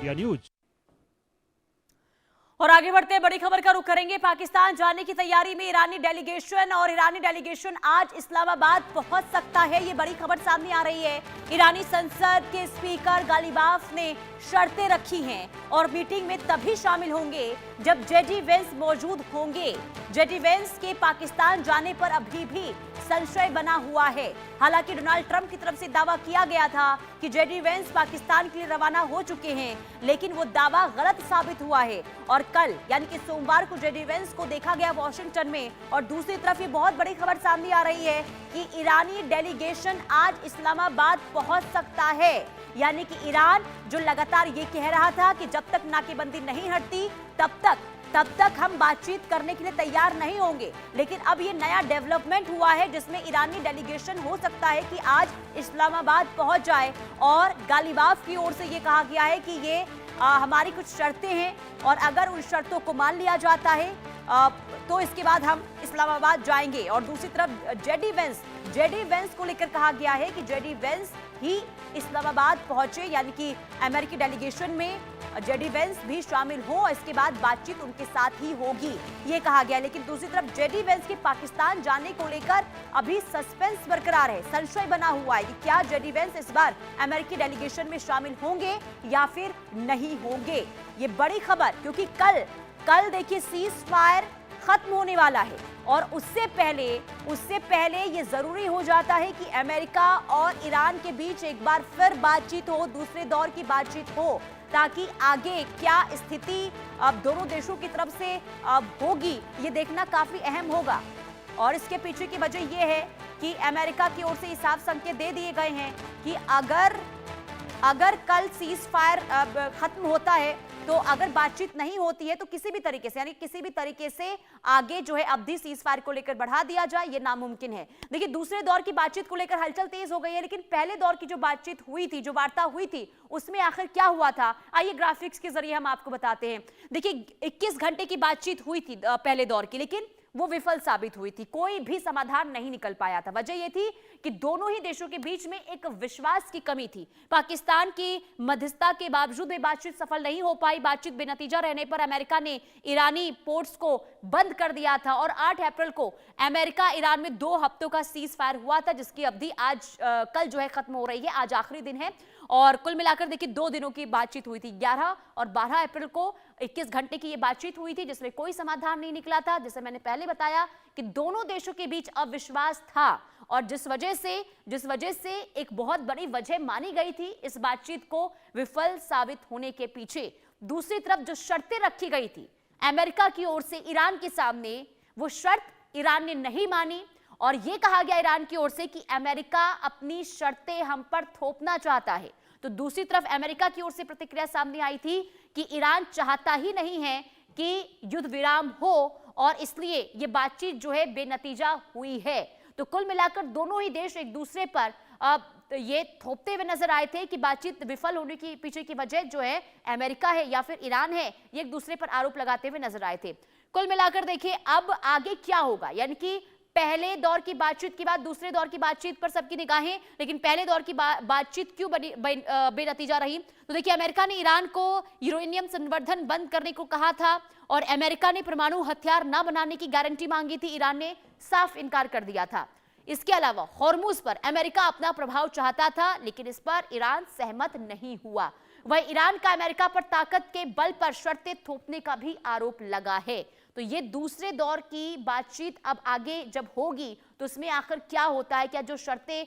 India news. और आगे बढ़ते बड़ी खबर का रुख करेंगे। पाकिस्तान जाने की तैयारी में ईरानी डेलीगेशन, और ईरानी डेलीगेशन आज इस्लामाबाद पहुंच सकता है, ये बड़ी खबर सामने आ रही है। ईरानी संसद के स्पीकर गालिबाफ ने शर्तें रखी हैं और मीटिंग में तभी शामिल होंगे जब जेडी वेंस मौजूद होंगे। जेडी वेंस के पाकिस्तान जाने पर अभी भी संशय बना हुआ है। हालांकि डोनाल्ड ट्रंप की तरफ से दावा किया गया था कि जेडी वेंस पाकिस्तान के लिए रवाना हो चुके हैं, लेकिन वो दावा गलत साबित हुआ है और कल यानी कि सोमवार को जेडी वेंस को देखा गया वॉशिंगटन में। और दूसरी तरफ ये बहुत बड़ी खबर सामने आ रही है कि ईरानी डेलीगेशन आज इस्लामाबाद पहुंच सकता है। यानी कि ईरान जो लगातार ये कह रहा था कि जब तक नाकेबंदी नहीं हटती तब तक हम बातचीत करने के लिए तैयार नहीं होंगे, लेकिन अब ये नया डेवलपमेंट हुआ है जिसमें ईरानी डेलीगेशन हो सकता है कि आज इस्लामाबाद पहुंच जाए। और गालिबाफ की ओर से ये कहा गया है कि ये हमारी कुछ शर्तें हैं और अगर उन शर्तों को मान लिया जाता है तो इसके बाद हम इस्लामाबाद जाएंगे। और दूसरी तरफ जेडी वेंस को लेकर कहा गया है कि जेडी वेंस ही इस्लामाबाद पहुंचे, यानी कि अमेरिकी डेलीगेशन में जेडी वेंस भी शामिल हो, इसके बाद बातचीत उनके साथ ही होगी, ये कहा गया। लेकिन दूसरी तरफ जेडी वेंस के पाकिस्तान जाने को लेकर अभी सस्पेंस बरकरार है, संशय बना हुआ है कि क्या जेडी वेंस इस बार अमेरिकी डेलीगेशन में शामिल होंगे या फिर नहीं होंगे। ये बड़ी खबर, क्योंकि कल देखिए सीज फायर खत्म होने वाला है और उससे पहले ये जरूरी हो जाता है कि अमेरिका और ईरान के बीच एक बार फिर बातचीत हो, दूसरे दौर की बातचीत हो, ताकि आगे क्या स्थिति अब दोनों देशों की तरफ से होगी ये देखना काफी अहम होगा। और इसके पीछे की वजह यह है कि अमेरिका की ओर से साफ संकेत दे दिए गए हैं कि अगर कल सीज फायर खत्म होता है तो अगर बातचीत नहीं होती है तो किसी भी तरीके से आगे जो है अवधि सीज फायर को लेकर बढ़ा दिया जाए, ये नामुमकिन है। देखिए दूसरे दौर की बातचीत को लेकर हलचल तेज हो गई है, लेकिन पहले दौर की जो बातचीत हुई थी, जो वार्ता हुई थी, उसमें आखिर क्या हुआ था, आइए ग्राफिक्स के जरिए हम आपको बताते हैं। देखिए 21 घंटे की बातचीत हुई थी पहले दौर की, लेकिन वो विफल साबित हुई थी, कोई भी समाधान नहीं निकल पाया था। वजह यह थी कि दोनों ही देशों के बीच में एक विश्वास की कमी थी। पाकिस्तान की मध्यस्थता के बावजूद भी बातचीत सफल नहीं हो पाई। बातचीत बेनतीजा रहने पर अमेरिका ने ईरानी पोर्ट्स को बंद कर दिया था और 8 अप्रैल को अमेरिका ईरान में 2 हफ्तों का सीज फायर हुआ था, जिसकी अवधि कल जो है खत्म हो रही है, आज आखिरी दिन है। और कुल मिलाकर देखिए 2 दिनों की बातचीत हुई थी, 11 और 12 अप्रैल को 21 घंटे की ये बातचीत हुई थी, जिसमें कोई समाधान नहीं निकला था। जैसे मैंने पहले बताया कि दोनों देशों के बीच अविश्वास था और जिस वजह से एक बहुत बड़ी वजह मानी गई थी इस बातचीत को विफल साबित होने के पीछे। दूसरी तरफ जो शर्तें रखी गई थी अमेरिका की ओर से ईरान के सामने, वो शर्त ईरान ने नहीं मानी और यह कहा गया ईरान की ओर से कि अमेरिका अपनी शर्तें हम पर थोपना चाहता है। तो दूसरी तरफ अमेरिका की ओर से प्रतिक्रिया सामने आई थी कि ईरान चाहता ही नहीं है कि युद्ध विराम हो और इसलिए ये बातचीत जो है बेनतीजा हुई है। तो कुल मिलाकर दोनों ही देश एक दूसरे पर ये थोपते हुए नजर आए थे कि बातचीत विफल होने की पीछे की वजह जो है अमेरिका है या फिर ईरान है, ये एक दूसरे पर आरोप लगाते हुए नजर आए थे। कुल मिलाकर देखिए अब आगे क्या होगा, यानी कि पहले दौर की बातचीत के बाद दूसरे दौर की बातचीत पर सबकी निगाहें, लेकिन पहले दौर की बातचीत क्यों बेनतीजा रही। तो देखिए अमेरिका ने ईरान को यूरेनियम संवर्धन बंद करने को कहा था और अमेरिका ने परमाणु हथियार न बनाने की गारंटी मांगी थी, ईरान ने साफ इनकार कर दिया था। इसके अलावा हॉर्मुज पर अमेरिका अपना प्रभाव चाहता था, लेकिन इस पर ईरान सहमत नहीं हुआ। वह ईरान का अमेरिका पर ताकत के बल पर शर्तें थोपने का भी आरोप लगा है। तो ये दूसरे दौर की बातचीत अब आगे जब होगी तो उसमें आखिर क्या होता है, क्या जो शर्तें